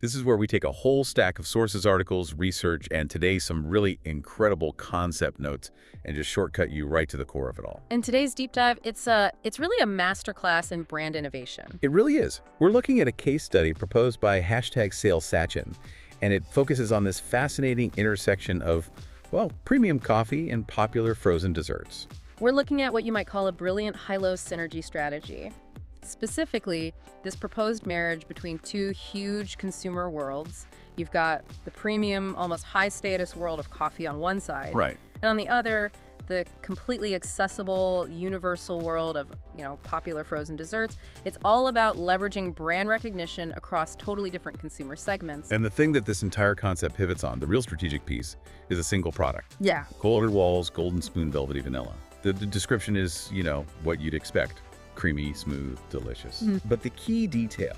This is where we take a whole stack of sources, articles, research, and today some really incredible concept notes and just shortcut you right to the core of it all. In today's deep dive, it's really a masterclass in brand innovation. It really is. We're looking at a case study proposed by #SALESACHIN, and it focuses on this fascinating intersection of, well, premium coffee and popular frozen desserts. We're looking at what you might call a brilliant high-low synergy strategy. Specifically, this proposed marriage between two huge consumer worlds. You've got the premium, almost high-status world of coffee on one side. Right. And on the other, the completely accessible, universal world of, popular frozen desserts. It's all about leveraging brand recognition across totally different consumer segments. And the thing that this entire concept pivots on, the real strategic piece, is a single product. Yeah. Colored walls, golden spoon, velvety vanilla. The description is, what you'd expect. Creamy, smooth, delicious. But the key detail,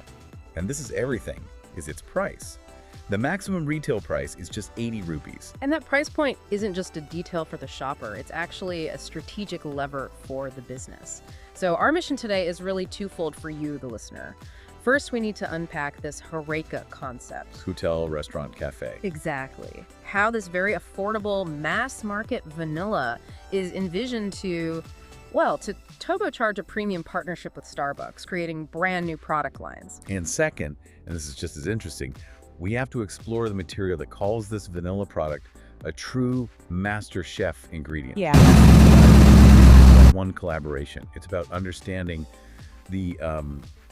and this is everything, is its price. The maximum retail price is just 80 rupees. And that price point isn't just a detail for the shopper, it's actually a strategic lever for the business. So our mission today is really twofold for you, the listener. First, we need to unpack this Horeca concept. Hotel, restaurant, cafe. Exactly. How this very affordable mass market vanilla is envisioned to turbocharge a premium partnership with Starbucks, creating brand new product lines. And second, and this is just as interesting, we have to explore the material that calls this vanilla product a true master chef ingredient. Yeah. One collaboration. It's about understanding the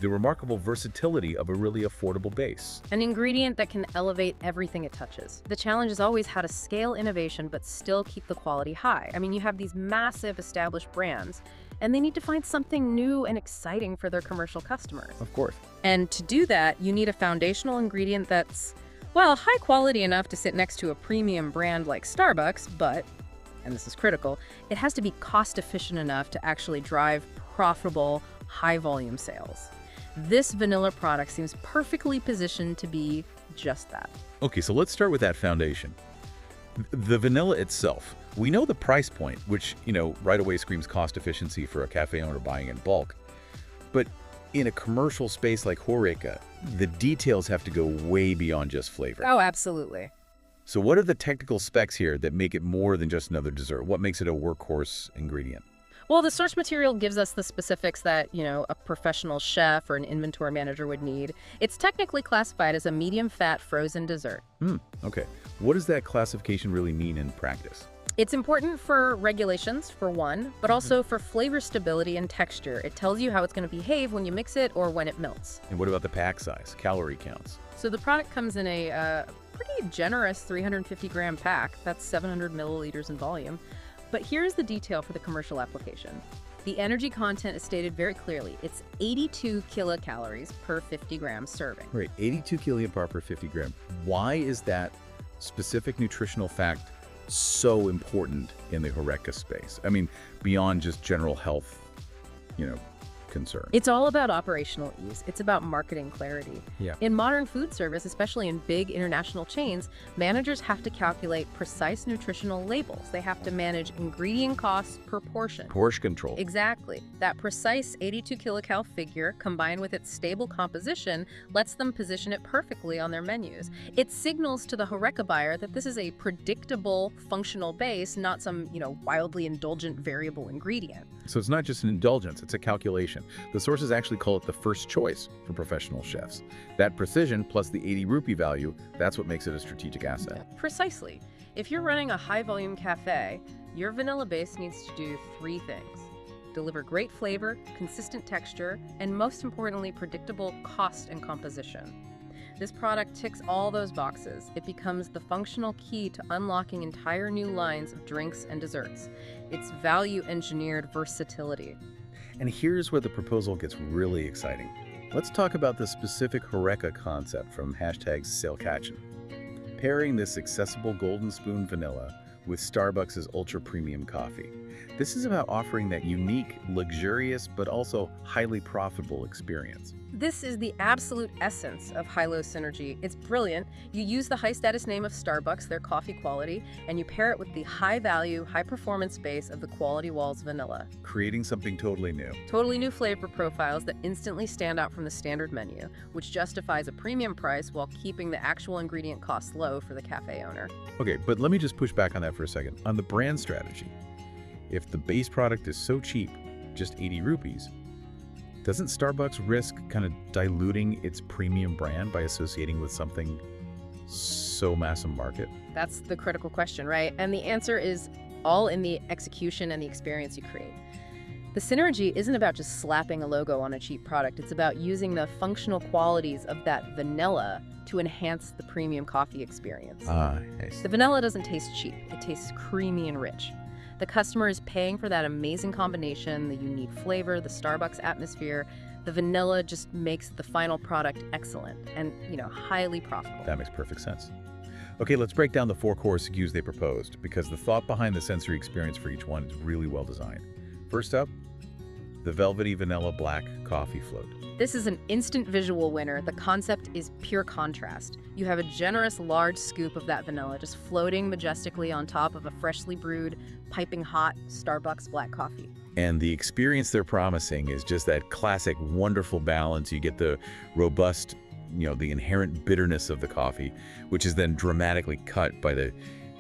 remarkable versatility of a really affordable base. An ingredient that can elevate everything it touches. The challenge is always how to scale innovation but still keep the quality high. I mean, you have these massive established brands, and they need to find something new and exciting for their commercial customers. Of course. And to do that, you need a foundational ingredient that's, high quality enough to sit next to a premium brand like Starbucks, but, and this is critical, it has to be cost efficient enough to actually drive profitable, high volume sales. This vanilla product seems perfectly positioned to be just that. Okay, so let's start with that foundation. The vanilla itself. We know the price point, which, right away screams cost efficiency for a cafe owner buying in bulk. But in a commercial space like Horeca, the details have to go way beyond just flavor. Oh, absolutely. So what are the technical specs here that make it more than just another dessert? What makes it a workhorse ingredient? Well, the source material gives us the specifics that, a professional chef or an inventory manager would need. It's technically classified as a medium-fat frozen dessert. Okay. What does that classification really mean in practice? It's important for regulations, for one, but also for flavor stability and texture. It tells you how it's going to behave when you mix it or when it melts. And what about the pack size, calorie counts? So the product comes in a pretty generous 350-gram pack. That's 700 milliliters in volume. But here's the detail for the commercial application. The energy content is stated very clearly. It's 82 kilocalories per 50 gram serving. Right, 82 kilopar per 50 gram. Why is that specific nutritional fact so important in the Horeca space? I mean, beyond just general health, concern. It's all about operational ease. It's about marketing clarity. Yeah. In modern food service, especially in big international chains, managers have to calculate precise nutritional labels. They have to manage ingredient costs per portion. Portion control. Exactly. That precise 82 kilocal figure, combined with its stable composition, lets them position it perfectly on their menus. It signals to the Horeca buyer that this is a predictable, functional base, not some, wildly indulgent variable ingredient. So it's not just an indulgence, it's a calculation. The sources actually call it the first choice for professional chefs. That precision plus the 80 rupee value, that's what makes it a strategic asset. Precisely. If you're running a high-volume cafe, your vanilla base needs to do three things: deliver great flavor, consistent texture, and most importantly, predictable cost and composition. This product ticks all those boxes. It becomes the functional key to unlocking entire new lines of drinks and desserts. It's value-engineered versatility. And here's where the proposal gets really exciting. Let's talk about the specific Horeca concept from #SALESACHIN. Pairing this accessible golden spoon vanilla with Starbucks' ultra-premium coffee. This is about offering that unique, luxurious, but also highly profitable experience. This is the absolute essence of high-low synergy. It's brilliant. You use the high-status name of Starbucks, their coffee quality, and you pair it with the high-value, high-performance base of the Quality Walls vanilla. Creating something totally new. Totally new flavor profiles that instantly stand out from the standard menu, which justifies a premium price while keeping the actual ingredient costs low for the cafe owner. Okay, but let me just push back on that for a second. On the brand strategy, if the base product is so cheap, just 80 rupees, doesn't Starbucks risk kind of diluting its premium brand by associating with something so massive market? That's the critical question, right? And the answer is all in the execution and the experience you create. The synergy isn't about just slapping a logo on a cheap product. It's about using the functional qualities of that vanilla to enhance the premium coffee experience. I see. The vanilla doesn't taste cheap. It tastes creamy and rich. The customer is paying for that amazing combination, the unique flavor, the Starbucks atmosphere. The vanilla just makes the final product excellent and, highly profitable. That makes perfect sense. Okay, let's break down the 4 core SKUs they proposed, because the thought behind the sensory experience for each one is really well designed. First up, the Velvety Vanilla Black Coffee Float. This is an instant visual winner. The concept is pure contrast. You have a generous, large scoop of that vanilla just floating majestically on top of a freshly brewed, piping hot Starbucks black coffee. And the experience they're promising is just that classic, wonderful balance. You get the robust, the inherent bitterness of the coffee, which is then dramatically cut by the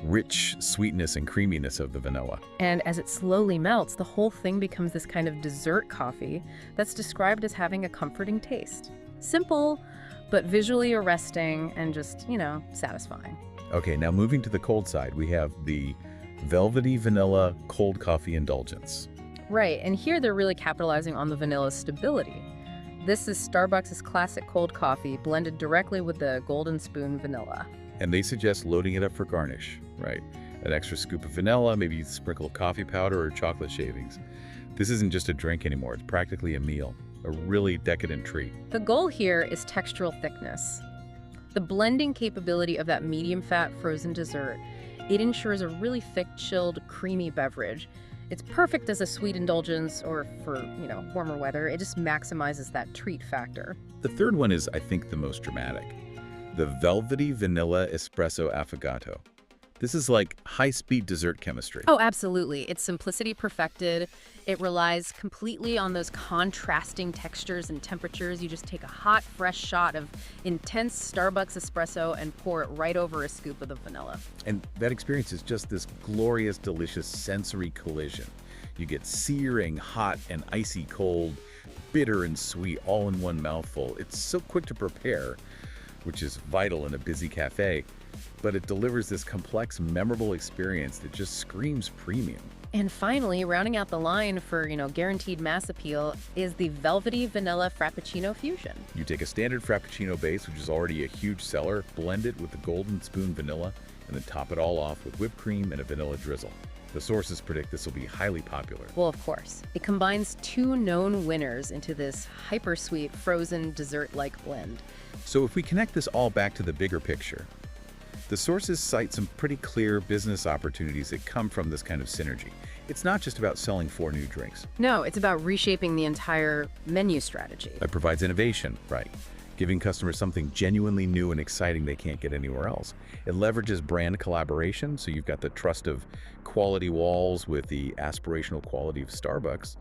rich sweetness and creaminess of the vanilla. And as it slowly melts, the whole thing becomes this kind of dessert coffee that's described as having a comforting taste. Simple, but visually arresting and just, satisfying. Okay, now moving to the cold side, we have the Velvety Vanilla Cold Coffee Indulgence. Right, and here they're really capitalizing on the vanilla's stability. This is Starbucks' classic cold coffee blended directly with the Golden Spoon vanilla. And they suggest loading it up for garnish, right? An extra scoop of vanilla, maybe a sprinkle of coffee powder or chocolate shavings. This isn't just a drink anymore, it's practically a meal, a really decadent treat. The goal here is textural thickness. The blending capability of that medium-fat frozen dessert, it ensures a really thick, chilled, creamy beverage. It's perfect as a sweet indulgence or for, warmer weather. It just maximizes that treat factor. The third one is, I think, the most dramatic. The Velvety Vanilla Espresso Affogato. This is like high-speed dessert chemistry. Oh, absolutely. It's simplicity perfected. It relies completely on those contrasting textures and temperatures. You just take a hot, fresh shot of intense Starbucks espresso and pour it right over a scoop of the vanilla. And that experience is just this glorious, delicious sensory collision. You get searing hot and icy cold, bitter and sweet, all in one mouthful. It's so quick to prepare, which is vital in a busy cafe, but it delivers this complex, memorable experience that just screams premium. And finally, rounding out the line for, guaranteed mass appeal is the Velvety Vanilla Frappuccino Fusion. You take a standard Frappuccino base, which is already a huge seller, blend it with the Golden Spoon vanilla, and then top it all off with whipped cream and a vanilla drizzle. The sources predict this will be highly popular. Well, of course. It combines 2 known winners into this hyper-sweet, frozen, dessert-like blend. So if we connect this all back to the bigger picture, the sources cite some pretty clear business opportunities that come from this kind of synergy. It's not just about selling 4 new drinks. No, it's about reshaping the entire menu strategy. It provides innovation, right? Giving customers something genuinely new and exciting they can't get anywhere else. It leverages brand collaboration, so you've got the trust of Quality Walls with the aspirational quality of Starbucks.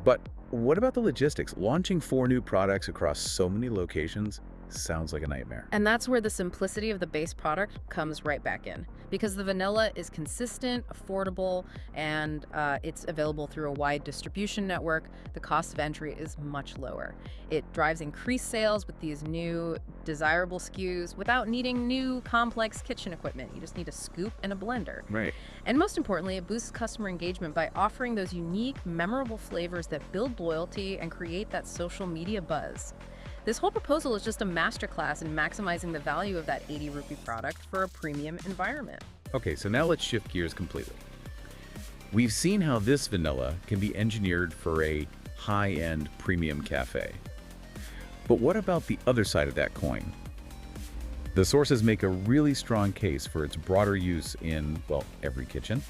But what about the logistics? Launching 4 new products across so many locations sounds like a nightmare. And that's where the simplicity of the base product comes right back in. Because the vanilla is consistent, affordable, and it's available through a wide distribution network, the cost of entry is much lower. It drives increased sales with these new, desirable SKUs without needing new, complex kitchen equipment. You just need a scoop and a blender. Right. And most importantly, it boosts customer engagement by offering those unique, memorable flavors that build loyalty and create that social media buzz. This whole proposal is just a masterclass in maximizing the value of that 80 rupee product for a premium environment. Okay, so now let's shift gears completely. We've seen how this vanilla can be engineered for a high-end premium cafe. But what about the other side of that coin? The sources make a really strong case for its broader use in, well, every kitchen,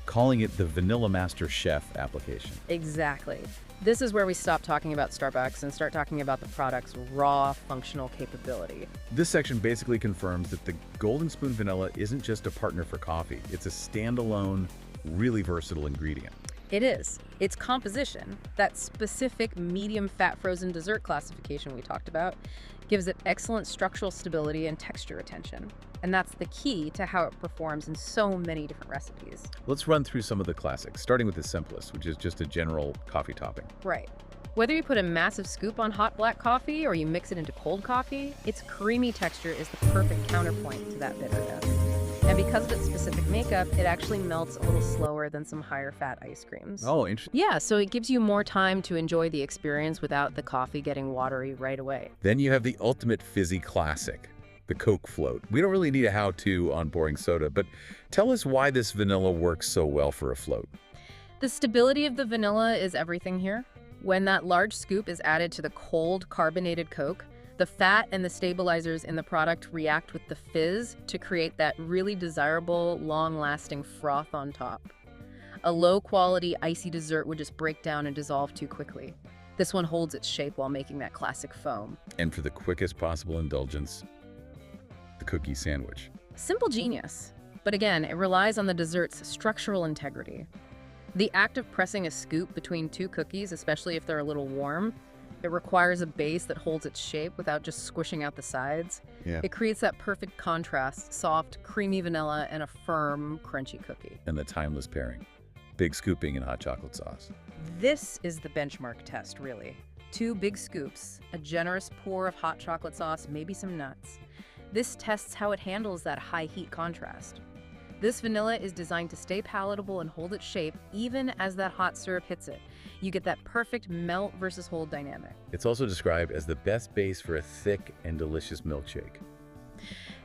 calling it the Vanilla Master Chef application. Exactly. This is where we stop talking about Starbucks and start talking about the product's raw functional capability. This section basically confirms that the Golden Spoon Vanilla isn't just a partner for coffee. It's a standalone, really versatile ingredient. It is. Its composition, that specific medium fat frozen dessert classification we talked about, gives it excellent structural stability and texture retention. And that's the key to how it performs in so many different recipes. Let's run through some of the classics, starting with the simplest, which is just a general coffee topping. Right. Whether you put a massive scoop on hot black coffee or you mix it into cold coffee, its creamy texture is the perfect counterpoint to that bitterness. And because of its specific makeup, it actually melts a little slower than some higher fat ice creams. Oh, interesting. Yeah, so it gives you more time to enjoy the experience without the coffee getting watery right away. Then you have the ultimate fizzy classic, the Coke float. We don't really need a how-to on pouring soda, but tell us why this vanilla works so well for a float. The stability of the vanilla is everything here. When that large scoop is added to the cold carbonated Coke, the fat and the stabilizers in the product react with the fizz to create that really desirable, long-lasting froth on top. A low-quality, icy dessert would just break down and dissolve too quickly. This one holds its shape while making that classic foam. And for the quickest possible indulgence, the cookie sandwich. Simple genius. But again, it relies on the dessert's structural integrity. The act of pressing a scoop between two cookies, especially if they're a little warm, it requires a base that holds its shape without just squishing out the sides. Yeah. It creates that perfect contrast, soft, creamy vanilla and a firm, crunchy cookie. And the timeless pairing, big scooping and hot chocolate sauce. This is the benchmark test, really. 2 big scoops, a generous pour of hot chocolate sauce, maybe some nuts. This tests how it handles that high heat contrast. This vanilla is designed to stay palatable and hold its shape even as that hot syrup hits it. You get that perfect melt versus hold dynamic. It's also described as the best base for a thick and delicious milkshake.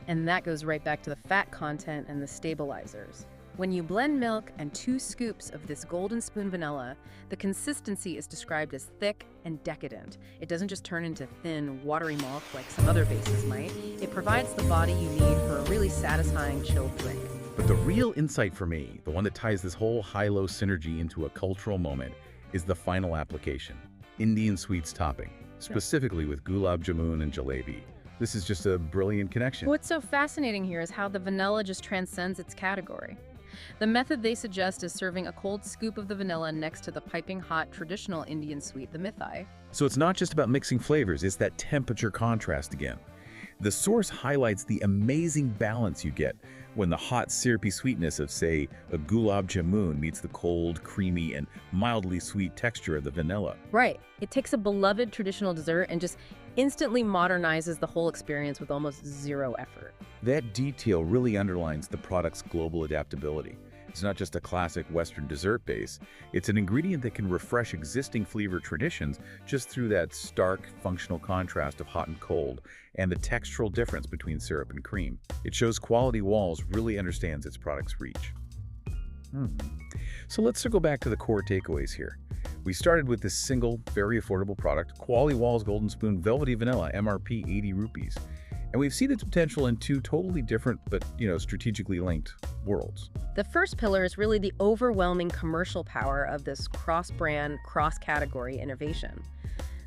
And that goes right back to the fat content and the stabilizers. When you blend milk and 2 scoops of this Golden Spoon vanilla, the consistency is described as thick and decadent. It doesn't just turn into thin, watery milk like some other bases might. It provides the body you need for a really satisfying chilled drink. But the real insight for me, the one that ties this whole high-low synergy into a cultural moment, is the final application, Indian sweets topping, specifically with gulab jamun and jalebi. This is just a brilliant connection. What's so fascinating here is how the vanilla just transcends its category. The method they suggest is serving a cold scoop of the vanilla next to the piping hot traditional Indian sweet, the mithai. So it's not just about mixing flavors, it's that temperature contrast again. The source highlights the amazing balance you get when the hot, syrupy sweetness of, say, a gulab jamun meets the cold, creamy, and mildly sweet texture of the vanilla. Right. It takes a beloved traditional dessert and just instantly modernizes the whole experience with almost zero effort. That detail really underlines the product's global adaptability. It's not just a classic Western dessert base, it's an ingredient that can refresh existing flavor traditions just through that stark, functional contrast of hot and cold, and the textural difference between syrup and cream. It shows Quality Walls really understands its product's reach. So let's circle back to the core takeaways here. We started with this single, very affordable product, Quality Walls Golden Spoon Velvety Vanilla, MRP 80 rupees. And we've seen its potential in 2 totally different but, strategically linked worlds. The first pillar is really the overwhelming commercial power of this cross-brand, cross-category innovation.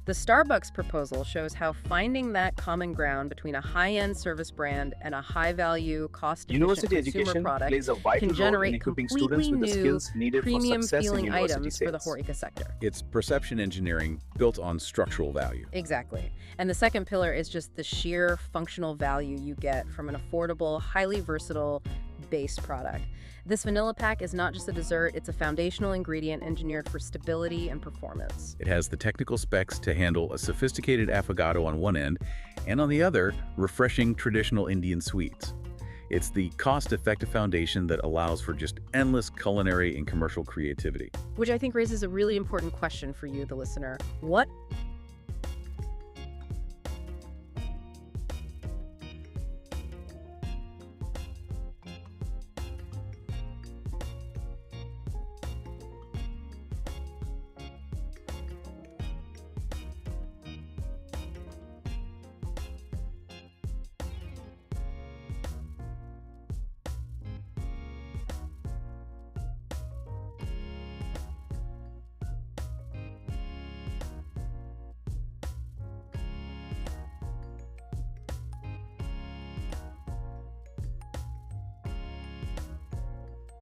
The Starbucks proposal shows how finding that common ground between a high-end service brand and a high-value, cost-efficient consumer product can generate completely new, premium-feeling items for the HoReCa sector. It's perception engineering built on structural value. Exactly. And the second pillar is just the sheer functional value you get from an affordable, highly versatile base product. This vanilla pack is not just a dessert, it's a foundational ingredient engineered for stability and performance. It has the technical specs to handle a sophisticated affogato on one end, and on the other, refreshing traditional Indian sweets. It's the cost-effective foundation that allows for just endless culinary and commercial creativity. Which I think raises a really important question for you, the listener. What